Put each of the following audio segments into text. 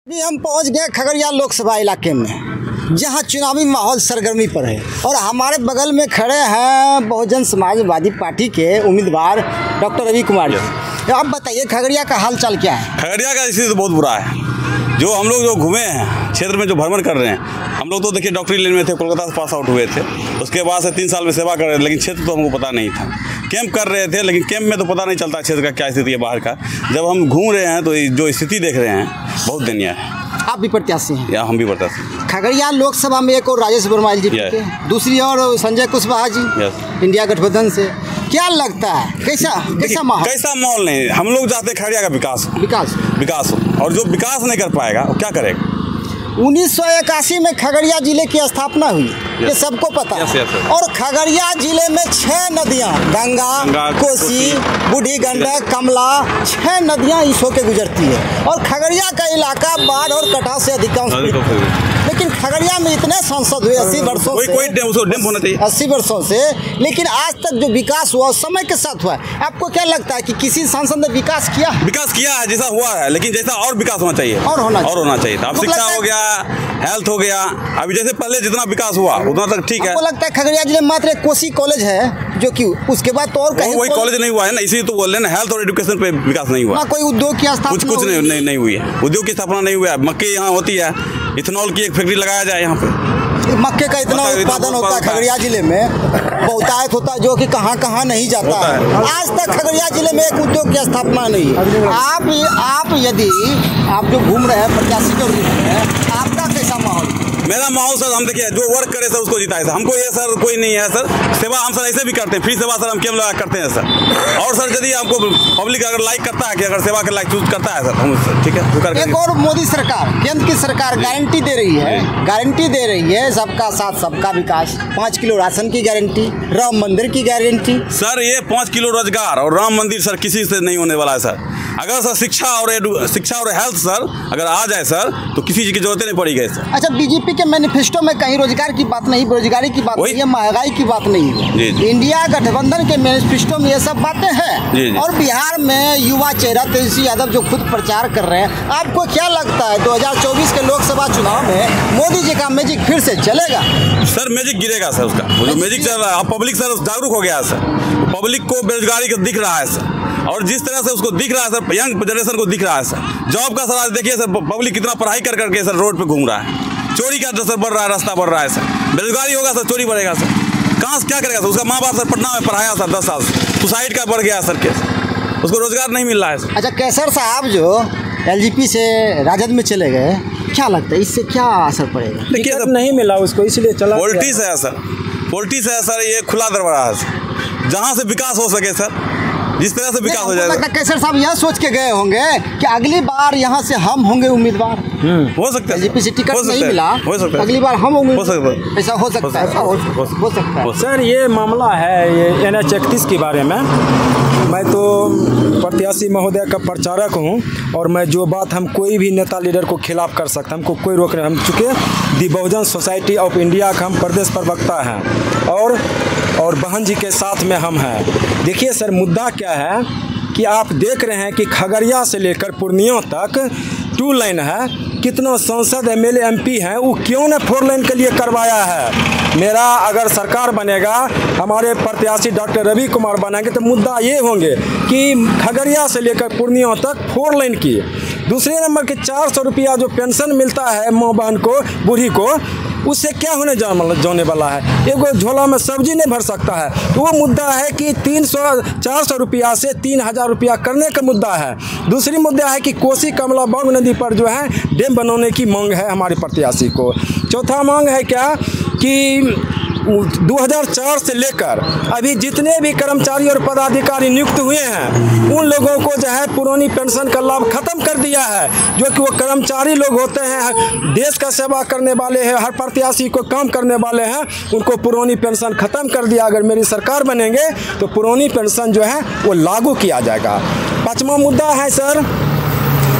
अभी हम पहुंच गए खगड़िया लोकसभा इलाके में, जहां चुनावी माहौल सरगर्मी पर है और हमारे बगल में खड़े हैं बहुजन समाजवादी पार्टी के उम्मीदवार डॉक्टर रवि कुमार जी। आप बताइए खगड़िया का हाल चाल क्या है? खगड़िया का स्थिति तो बहुत बुरा है। जो हम लोग जो घूमे हैं क्षेत्र में, जो भ्रमण कर रहे हैं, हम लोग तो देखिए डॉक्टरी लाइन में थे, कोलकाता से पास आउट हुए थे। उसके बाद से 3 साल में सेवा कर रहे थे, लेकिन क्षेत्र तो हमको पता नहीं था। कैंप कर रहे थे, लेकिन कैंप में तो पता नहीं चलता क्षेत्र का क्या स्थिति है बाहर का। जब हम घूम रहे हैं तो जो स्थिति देख रहे हैं बहुत दयनीय है। आप भी प्रत्याशी हैं? या हम भी प्रत्याशी। खगड़िया लोकसभा में एक और राजेश वर्माइल जी, दूसरी और संजय कुशवाहा जी इंडिया गठबंधन से। क्या लगता है कैसा माहौल नहीं? हम लोग चाहते हैं खगड़िया का विकास हो, और जो विकास नहीं कर पाएगा वो क्या करेगा? 1981 में खगड़िया जिले की स्थापना हुई, ये सबको पता है। और खगड़िया जिले में 6 नदियां, गंगा, कोसी, बूढ़ी गंडक, कमला, 6 नदियां इस होके गुजरती है। और खगड़िया का इलाका बाढ़ और कटाव से अधिकांश। लेकिन खगड़िया में इतने सांसद हुए 80 वर्षों से, 80 वर्षों से, लेकिन आज तक जो विकास हुआ समय के साथ हुआ है। आपको क्या लगता है कि किसी सांसद ने विकास किया है? जैसा हुआ है, लेकिन जैसा और विकास होना चाहिए, और होना चाहिए। अब शिक्षा हो गया, हेल्थ हो गया, अभी जैसे पहले जितना विकास हुआ उतना तक ठीक है। आपको लगता है खगड़िया जिले में मात्र कोसी कॉलेज है, जो कि उसके बाद तो और कहीं वही कॉलेज नहीं हुआ है ना, इसी तो बोल रहे हैं। हेल्थ और एजुकेशन पे विकास नहीं हुआ। कोई उद्योग की स्थापना कुछ नहीं हुई है। उद्योग की स्थापना नहीं हुआ है। मक्के यहाँ होती है, इथेनॉल की एक फैक्ट्री लगाया जाए यहाँ पे। मक्के का इतना उत्पादन होता है खगड़िया जिले में, बहुतायत होता है, जो कि कहाँ नहीं जाता है। आज तक खगड़िया जिले में एक उद्योग की स्थापना नहीं है। आप यदि आप जो घूम रहे हैं प्रत्याशी के रूप में, आपका कैसा माहौल? मेरा माहौल सर, हम देखिए जो वर्क करे सर उसको जिताए सर। हमको ये सर कोई नहीं है सर। सेवा हम सर ऐसे भी करते हैं, फ्री सेवा सर हम कैंप लगा करते हैं सर। और सर यदि हमको पब्लिक अगर लाइक करता है कि अगर सेवा के लाइक चूज करता है सर, हम सर ठीक है। एक और मोदी सरकार, केंद्र की सरकार गारंटी दे रही है सबका साथ सबका विकास, 5 किलो राशन की गारंटी, राम मंदिर की गारंटी। सर ये 5 किलो रोजगार और राम मंदिर सर किसी से नहीं होने वाला है सर। अगर सर शिक्षा और हेल्थ सर अगर आ जाए सर तो किसी चीज की जरूरत नहीं पड़ेगी सर। अच्छा, बीजेपी के मैनिफेस्टो में कहीं रोजगार की बात नहीं, बेरोजगारी की बात नहीं है, महंगाई की बात नहीं है। इंडिया गठबंधन के मैनिफेस्टो में ये सब बातें हैं। और बिहार में युवा चेहरा तेजस्वी यादव जो खुद प्रचार कर रहे हैं, आपको क्या लगता है 2024 के लोकसभा चुनाव में मोदी जी का मैजिक फिर से चलेगा? सर मैजिक गिरेगा सर, उसका जो मैजिक चल रहा है। पब्लिक सर जागरूक हो गया है सर। पब्लिक को बेरोजगारी का दिख रहा है सर, और जिस तरह से उसको दिख रहा है सर, यंग जनरेशन को दिख रहा है सर। जॉब का सर आज देखिए सर, पब्लिक कितना पढ़ाई कर करके सर रोड पे घूम रहा है। चोरी का सर बढ़ रहा है, रास्ता बढ़ रहा है सर। बेरोजगारी होगा सर, चोरी बढ़ेगा सर। कहाँ से क्या करेगा सर? उसका माँ बाप सर पटना में पढ़ाया सर 10 साल से, सुसाइड का बढ़ गया सर केस, उसको रोजगार नहीं मिल रहा है सर। अच्छा, कैसर साहब जो एलजेपी से राजद में चले गए, क्या लगता है इससे क्या असर पड़ेगा? टिकट नहीं मिला उसको, इसलिए चला। पॉलिटिक्स है सर, पॉलिटिक्स है सर। ये खुला दरबार है सर, जहाँ से विकास हो सके सर, जिस तरह से विकास हो जाएगा। कैसर साहब यह सोच के गए होंगे कि अगली बार यहाँ से हम होंगे उम्मीदवार। हो सकता है, एलजेपी से टिकट नहीं मिला, हो सकता है अगली बार हम होंगे। हो सकता है, ऐसा हो सकता है। सर ये मामला है, ये NH 31 के बारे में। मैं तो प्रत्याशी महोदय का प्रचारक हूँ, और मैं जो बात हम कोई भी नेता लीडर को खिलाफ कर सकते, हमको कोई रोक नहीं। हम चूँकि दी बहुजन सोसाइटी ऑफ इंडिया का हम प्रदेश प्रवक्ता हैं, और बहन जी के साथ में हम हैं। देखिए सर, मुद्दा क्या है कि आप देख रहे हैं कि खगड़िया से लेकर पूर्णिया तक 2 लाइन है। कितना सांसद MLA MP हैं, वो क्यों ने 4 लाइन के लिए करवाया है? मेरा अगर सरकार बनेगा, हमारे प्रत्याशी डॉक्टर रवि कुमार बनेंगे, तो मुद्दा ये होंगे कि खगड़िया से लेकर पूर्णिया तक 4 लाइन की। दूसरे नंबर के 400 रुपया जो पेंशन मिलता है माँ बहन को, बूढ़ी को, उससे क्या होने जाने वाला है? एक झोला में सब्जी नहीं भर सकता है। तो वो मुद्दा है कि 400 रुपया से 3000 रुपया करने का मुद्दा है। दूसरी मुद्दा है कि कोसी कमला बंग नदी पर जो है डैम बनाने की मांग है हमारे प्रत्याशी को। चौथा मांग है क्या कि 2004 से लेकर अभी जितने भी कर्मचारी और पदाधिकारी नियुक्त हुए हैं, उन लोगों को जो है पुरानी पेंशन का लाभ खत्म कर दिया है। जो कि वो कर्मचारी लोग होते हैं, देश का सेवा करने वाले हैं, हर प्रत्याशी को काम करने वाले हैं, उनको पुरानी पेंशन खत्म कर दिया। अगर मेरी सरकार बनेंगे तो पुरानी पेंशन जो है वो लागू किया जाएगा। 5वां मुद्दा है सर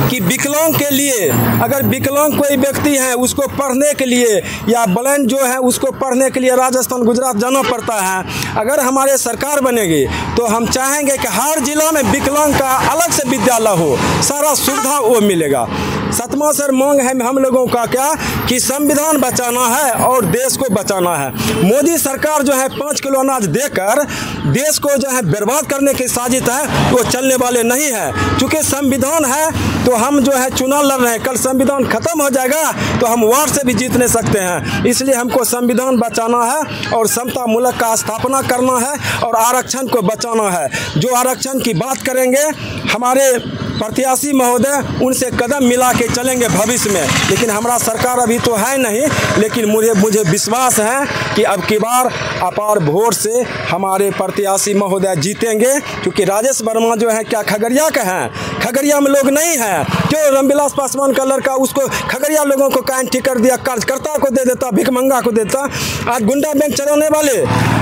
कि विकलांग के लिए, अगर विकलांग कोई व्यक्ति है उसको पढ़ने के लिए, या ब्लाइंड जो है उसको पढ़ने के लिए राजस्थान गुजरात जाना पड़ता है। अगर हमारे सरकार बनेगी तो हम चाहेंगे कि हर जिला में विकलांग का अलग से विद्यालय हो, सारा सुविधा वो मिलेगा। 7वां सर मांग है हम लोगों का क्या कि संविधान बचाना है और देश को बचाना है। मोदी सरकार जो है 5 किलो अनाज देकर देश को जो है बर्बाद करने की साजिश है, वो चलने वाले नहीं है। चूँकि संविधान है तो हम जो है चुनाव लड़ रहे हैं, कल संविधान खत्म हो जाएगा तो हम वार्ड से भी जीत नहीं सकते हैं। इसलिए हमको संविधान बचाना है और समता मुल्क का स्थापना करना है और आरक्षण को बचाना है। जो आरक्षण की बात करेंगे हमारे प्रत्याशी महोदय, उनसे कदम मिला के चलेंगे भविष्य में। लेकिन हमारा सरकार अभी तो है नहीं, लेकिन मुझे विश्वास है कि अब की बार अपार वोट से हमारे प्रत्याशी महोदय जीतेंगे। क्योंकि राजेश वर्मा जो है क्या खगड़िया के हैं? खगड़िया में लोग नहीं हैं। क्यों रामविलास पासवान का लड़का उसको खगड़िया लोगों को कायन टिकट दिया, कार्यकर्ता को दे देता, भिखमंगा को देता। आज गुंडा बैंक चलाने वाले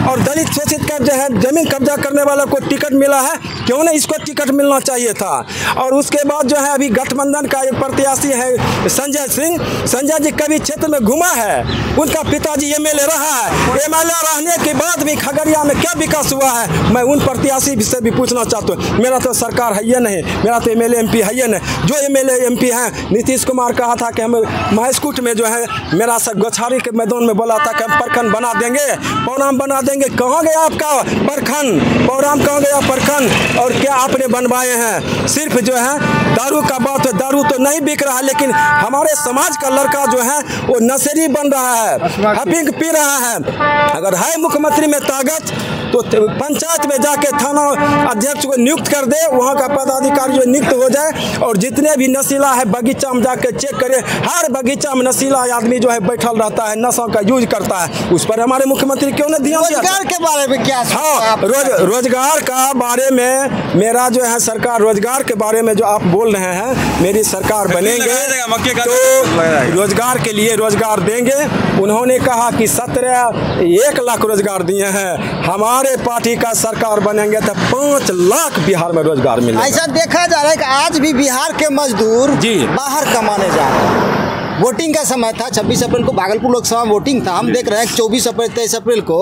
और दलित शोषित का जो है जमीन कब्जा करने वाला को टिकट मिला है, क्यों नहीं इसको टिकट मिलना चाहिए था। और उसके बाद जो है अभी गठबंधन का एक प्रत्याशी है संजय सिंह, संजय जी कभी क्षेत्र में घुमा है? उनका पिताजी एमएलए रहा है, एमएलए रहने के बाद भी खगड़िया में क्या विकास हुआ है? मैं उन प्रत्याशी से भी पूछना चाहता हूँ। मेरा तो सरकार है ये नहीं, मेरा तो एमएलए एमपी है ये नहीं। जो एमएलए एमपी हैं, नीतीश कुमार कहा था कि हम महसकूट में जो है मेरा गौछारी के मैदान में बोला था कि हम प्रखंड बना देंगे, पौराम बना देंगे। कहाँ गया आपका प्रखंड? पौराम कहाँ गया प्रखंड? और क्या आपने बनवाए हैं? सिर्फ जो है दारू का बात है, दारू तो नहीं बिक रहा है, लेकिन हमारे समाज का लड़का जो है वो नशेड़ी बन रहा है, हफीज पी रहा है। अगर है मुख्यमंत्री में ताकत तो पंचायत में जाके थाना अध्यक्ष को नियुक्त कर दे, वहाँ का पदाधिकारी जो नियुक्त हो जाए और जितने भी नशीला है बगीचा में जाके चेक करे। हर बगीचा में नशीला आदमी जो है बैठल रहता है, नशा का यूज करता है। उस पर हमारे मुख्यमंत्री क्यों नहीं ध्यान दिया? रोजगार के बारे में क्या? हाँ, रोजगार का बारे में मेरा जो है सरकार, रोजगार के बारे में जो आप बोल रहे हैं, मेरी सरकार बनेंगे तो रोजगार के लिए रोजगार देंगे। उन्होंने कहा कि 1 लाख रोजगार दिए हैं। हमारे पार्टी का सरकार बनेंगे तो 5 लाख बिहार में रोजगार मिलेगा। ऐसा देखा जा रहा है कि आज भी बिहार के मजदूर बाहर कमाने जा रहे हैं। वोटिंग का समय था, 26 अप्रैल को भागलपुर लोकसभा में वोटिंग था। हम देख रहे हैं कि 24 अप्रैल 23 अप्रैल को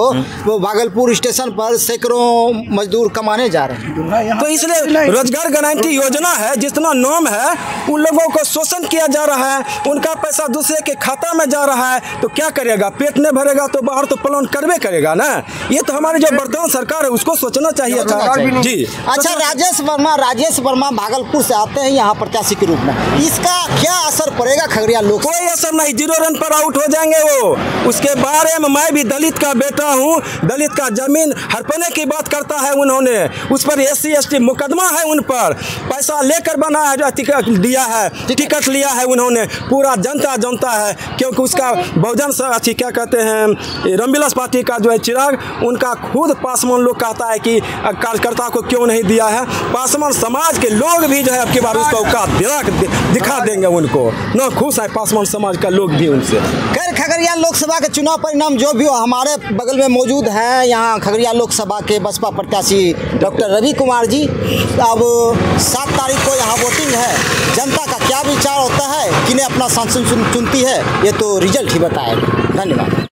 वो भागलपुर स्टेशन पर सैकड़ों मजदूर कमाने जा रहे हैं। तो इसलिए रोजगार गारंटी योजना है, जितना नाम है उन लोगों को शोषण किया जा रहा है, उनका पैसा दूसरे के खाता में जा रहा है। तो क्या करेगा? पेट नहीं भरेगा तो बाहर तो प्लान करवे करेगा ना। ये तो हमारी जो वर्तमान सरकार है उसको सोचना चाहिए था जी। अच्छा, राजेश वर्मा भागलपुर से आते हैं यहाँ प्रत्याशी के रूप में, इसका क्या असर पड़ेगा खगड़िया लोग? कोई असर नहीं, 0 रन पर आउट हो जाएंगे वो। उसके बारे में मैं भी दलित का बेटा हूँ, दलित का जमीन हड़पने की बात करता है उन्होंने। उस पर SC ST मुकदमा है, उन पर पैसा लेकर बना है, टिकट दिया है, टिकट लिया है उन्होंने। पूरा जनता जानता है, क्योंकि उसका बहुजन अच्छी क्या कहते हैं रामविलास पार्टी का जो है चिराग, उनका खुद पासवान लोग कहता है कि कार्यकर्ता को क्यों नहीं दिया है। पासवान समाज के लोग भी जो है आपके बार उसका औकात दिखा देंगे उनको। न खुश है पासवान समाज का लोग भी उनसे। खैर, खगड़िया लोकसभा के चुनाव परिणाम जो भी हो, हमारे बगल में मौजूद हैं यहाँ खगड़िया लोकसभा के बसपा प्रत्याशी डॉक्टर रवि कुमार जी। अब 7 तारीख को यहाँ वोटिंग है। जनता का क्या विचार होता है, किन्हें अपना सांसद चुनती है, ये तो रिजल्ट ही बताएगा। धन्यवाद।